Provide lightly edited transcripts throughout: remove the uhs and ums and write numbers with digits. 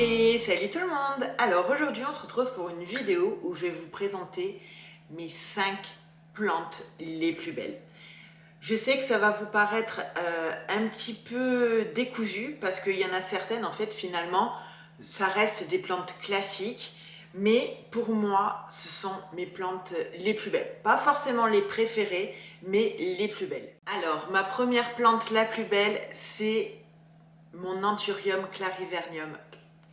Et salut tout le monde! Alors aujourd'hui on se retrouve pour une vidéo où je vais vous présenter mes 5 plantes les plus belles. Je sais que ça va vous paraître un petit peu décousu parce qu'il y en a certaines en fait finalement ça reste des plantes classiques, mais pour moi ce sont mes plantes les plus belles. Pas forcément les préférées mais les plus belles. Alors ma première plante la plus belle c'est mon Anthurium clarivernum.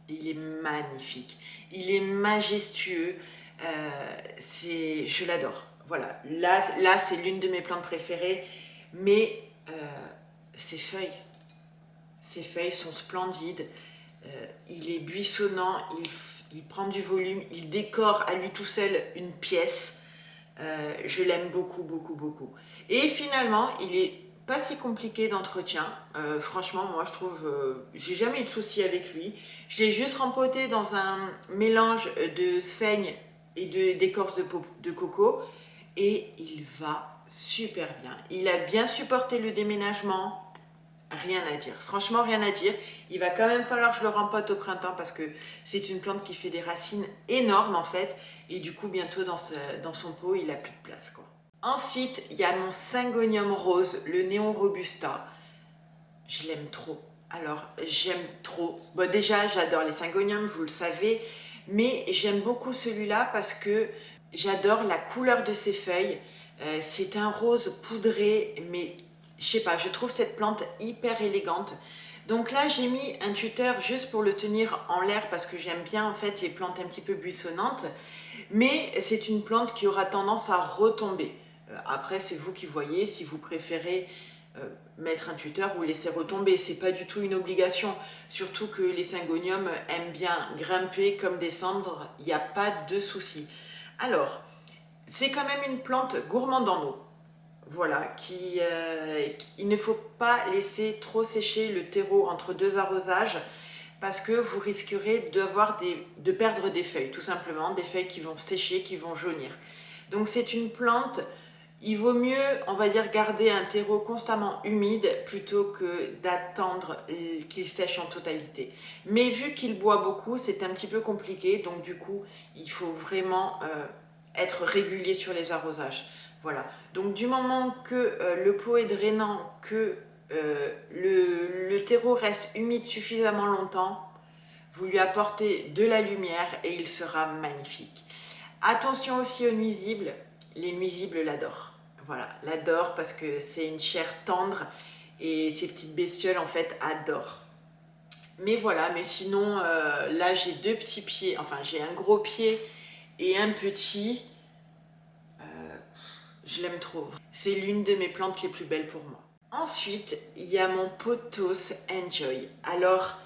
Il est magnifique, il est majestueux, je l'adore. Voilà, là c'est l'une de mes plantes préférées, mais ses feuilles, ses feuilles sont splendides, il est buissonnant, il prend du volume, il décore à lui tout seul une pièce. Je l'aime beaucoup, beaucoup, beaucoup. Et finalement, il est pas si compliqué d'entretien. Franchement, moi, je trouve, j'ai jamais eu de soucis avec lui. Je l'ai juste rempoté dans un mélange de sphaigne et d'écorce de coco. Et il va super bien. Il a bien supporté le déménagement. Rien à dire, franchement rien à dire. Il va quand même falloir que je le rempote au printemps parce que c'est une plante qui fait des racines énormes en fait, et du coup bientôt dans son pot il a plus de place quoi. Ensuite il y a mon Syngonium rose, le Néon robusta. Je l'aime trop, alors j'aime trop. Bon déjà j'adore les Syngoniums, vous le savez, mais j'aime beaucoup celui-là parce que j'adore la couleur de ses feuilles. C'est un rose poudré, mais je sais pas, je trouve cette plante hyper élégante. Donc là, j'ai mis un tuteur juste pour le tenir en l'air parce que j'aime bien en fait les plantes un petit peu buissonnantes. Mais c'est une plante qui aura tendance à retomber. Après, c'est vous qui voyez si vous préférez mettre un tuteur ou laisser retomber. C'est pas du tout une obligation. Surtout que les Syngoniums aiment bien grimper comme descendre. Il n'y a pas de souci. Alors, c'est quand même une plante gourmande en eau. Voilà, il ne faut pas laisser trop sécher le terreau entre deux arrosages parce que vous risquerez de perdre des feuilles, tout simplement, des feuilles qui vont sécher, qui vont jaunir. Donc c'est une plante, il vaut mieux, on va dire, garder un terreau constamment humide plutôt que d'attendre qu'il sèche en totalité. Mais vu qu'il boit beaucoup, c'est un petit peu compliqué, donc du coup, il faut vraiment être régulier sur les arrosages. Voilà, donc du moment que le pot est drainant, que le terreau reste humide suffisamment longtemps, vous lui apportez de la lumière et il sera magnifique. Attention aussi aux nuisibles, les nuisibles l'adorent. Voilà, l'adorent parce que c'est une chair tendre et ces petites bestioles en fait adorent. Mais voilà, mais sinon là j'ai deux petits pieds, enfin j'ai un gros pied et un petit. Je l'aime trop. C'est l'une de mes plantes les plus belles pour moi. Ensuite, il y a mon pothos Enjoy. Alors,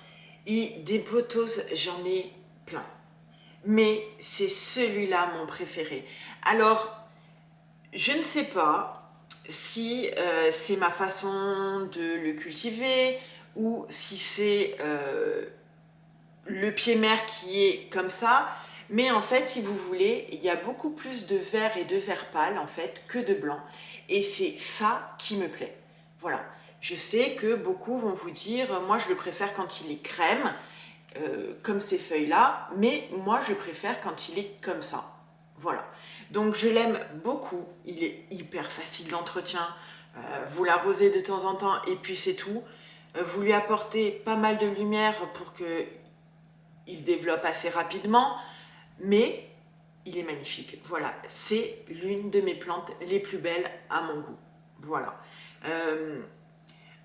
des pothos, j'en ai plein. Mais c'est celui-là mon préféré. Alors, je ne sais pas si c'est ma façon de le cultiver ou si c'est le pied mère qui est comme ça, mais en fait si vous voulez il y a beaucoup plus de vert et de vert pâle en fait que de blanc, et c'est ça qui me plaît. Voilà, je sais que beaucoup vont vous dire moi je le préfère quand il est crème comme ces feuilles là, mais moi je préfère quand il est comme ça. Voilà, donc je l'aime beaucoup, il est hyper facile d'entretien, vous l'arrosez de temps en temps et puis c'est tout. Vous lui apportez pas mal de lumière pour que il se développe assez rapidement, mais il est magnifique. Voilà, c'est l'une de mes plantes les plus belles à mon goût. Voilà.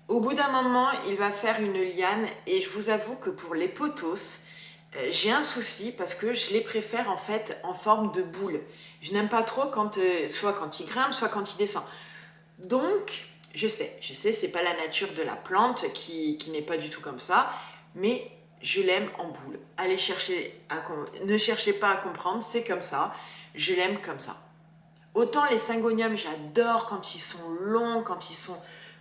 Au bout d'un moment, il va faire une liane et je vous avoue que pour les pothos, j'ai un souci parce que je les préfère en fait en forme de boule. Je n'aime pas trop quand, soit quand il grimpe, soit quand il descend. Donc, je sais, c'est pas la nature de la plante qui n'est pas du tout comme ça, mais je l'aime en boule. Allez chercher, ne cherchez pas à comprendre, c'est comme ça, je l'aime comme ça. Autant les Syngoniums, j'adore quand ils sont longs, quand ils sont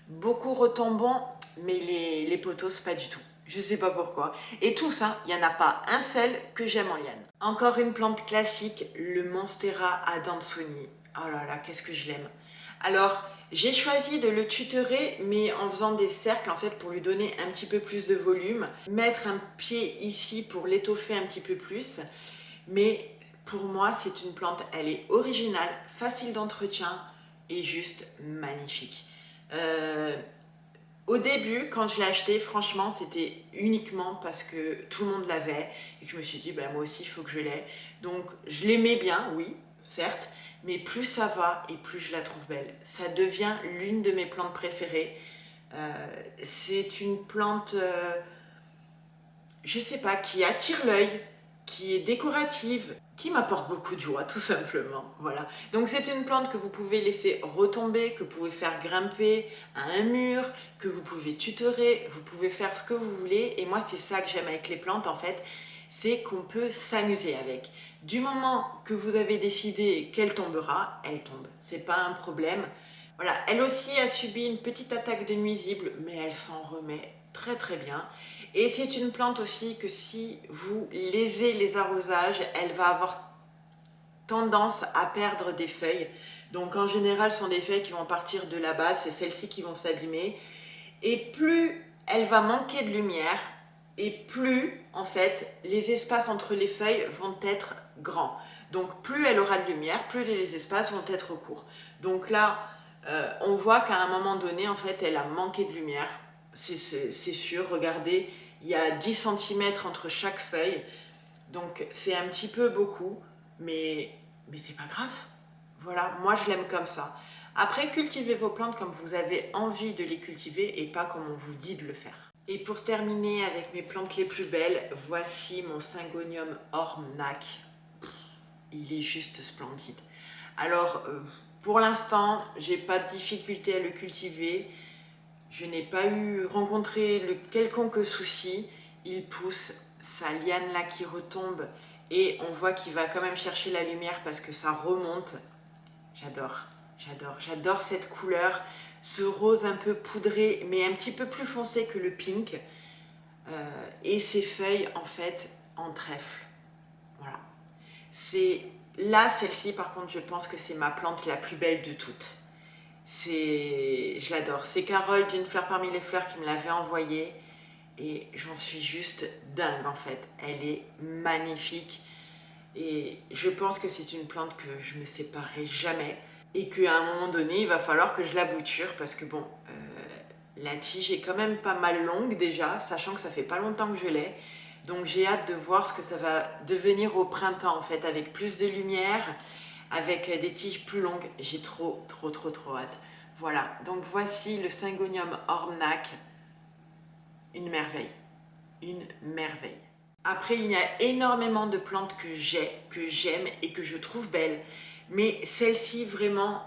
beaucoup retombants, mais les pothos, pas du tout. Je sais pas pourquoi. Et tous, hein, il n'y en a pas un seul que j'aime en liane. Encore une plante classique, le Monstera adansonii. Oh là là, qu'est-ce que je l'aime. Alors, J'ai choisi de le tutorer, mais en faisant des cercles en fait pour lui donner un petit peu plus de volume, mettre un pied ici pour l'étoffer un petit peu plus. Mais pour moi, c'est une plante, elle est originale, facile d'entretien et juste magnifique. Au début, quand je l'ai acheté, franchement, c'était uniquement parce que tout le monde l'avait et que je me suis dit, bah, moi aussi, il faut que je l'aie. Donc, je l'aimais bien, oui, certes, mais plus ça va et plus je la trouve belle. Ça devient l'une de mes plantes préférées. C'est une plante, je sais pas, qui attire l'œil, qui est décorative, qui m'apporte beaucoup de joie, tout simplement. Voilà. Donc c'est une plante que vous pouvez laisser retomber, que vous pouvez faire grimper à un mur, que vous pouvez tutorer, vous pouvez faire ce que vous voulez. Et moi, c'est ça que j'aime avec les plantes, en fait, c'est qu'on peut s'amuser avec. Du moment que vous avez décidé qu'elle tombera, elle tombe. C'est pas un problème. Voilà, elle aussi a subi une petite attaque de nuisibles, mais elle s'en remet très très bien. Et c'est une plante aussi que si vous lésez les arrosages, elle va avoir tendance à perdre des feuilles. Donc en général, ce sont des feuilles qui vont partir de la base, c'est celles-ci qui vont s'abîmer. Et plus elle va manquer de lumière, et plus en fait les espaces entre les feuilles vont être grands. Donc plus elle aura de lumière, plus les espaces vont être courts. Donc là, on voit qu'à un moment donné, en fait, elle a manqué de lumière. C'est sûr, regardez, il y a 10 cm entre chaque feuille. Donc c'est un petit peu beaucoup, mais c'est pas grave. Voilà, moi je l'aime comme ça. Après, cultivez vos plantes comme vous avez envie de les cultiver et pas comme on vous dit de le faire. Et pour terminer avec mes plantes les plus belles, voici mon Syngonium Ormnac. Il est juste splendide. Alors, pour l'instant, j'ai pas de difficulté à le cultiver. Je n'ai pas rencontré le quelconque souci. Il pousse, sa liane là qui retombe et on voit qu'il va quand même chercher la lumière parce que ça remonte. J'adore, j'adore cette couleur, ce rose un peu poudré mais un petit peu plus foncé que le pink. Et ses feuilles en fait en trèfle. Voilà. C'est là, celle-ci par contre, je pense que c'est ma plante la plus belle de toutes. Je l'adore. C'est Carole d'une fleur parmi les fleurs qui me l'avait envoyée et j'en suis juste dingue en fait. Elle est magnifique et je pense que c'est une plante que je me séparerai jamais et qu'à un moment donné, il va falloir que je la bouture parce que bon, la tige est quand même pas mal longue déjà, sachant que ça fait pas longtemps que je l'ai. Donc j'ai hâte de voir ce que ça va devenir au printemps en fait, avec plus de lumière, avec des tiges plus longues. J'ai trop hâte. Voilà, donc voici le Syngonium Ormnac, une merveille, une merveille. Après, il y a énormément de plantes que j'aime et que je trouve belles, mais celles-ci vraiment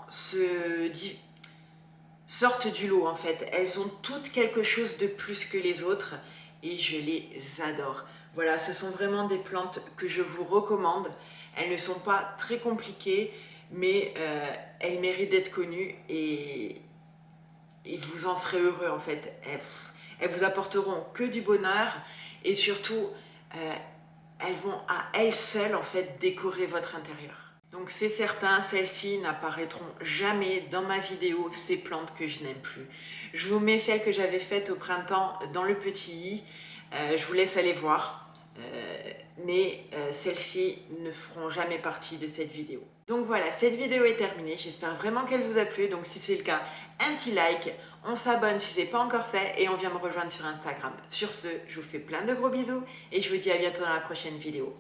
sortent du lot en fait. Elles ont toutes quelque chose de plus que les autres et je les adore. Voilà, ce sont vraiment des plantes que je vous recommande. Elles ne sont pas très compliquées, mais elles méritent d'être connues et vous en serez heureux en fait. Elles vous apporteront que du bonheur et surtout, elles vont à elles seules en fait décorer votre intérieur. Donc c'est certain, celles-ci n'apparaîtront jamais dans ma vidéo, ces plantes que je n'aime plus. Je vous mets celles que j'avais faites au printemps dans le petit i, je vous laisse aller voir, mais celles-ci ne feront jamais partie de cette vidéo. Donc voilà, cette vidéo est terminée, j'espère vraiment qu'elle vous a plu, donc si c'est le cas, un petit like, on s'abonne si ce n'est pas encore fait et on vient me rejoindre sur Instagram. Sur ce, je vous fais plein de gros bisous et je vous dis à bientôt dans la prochaine vidéo.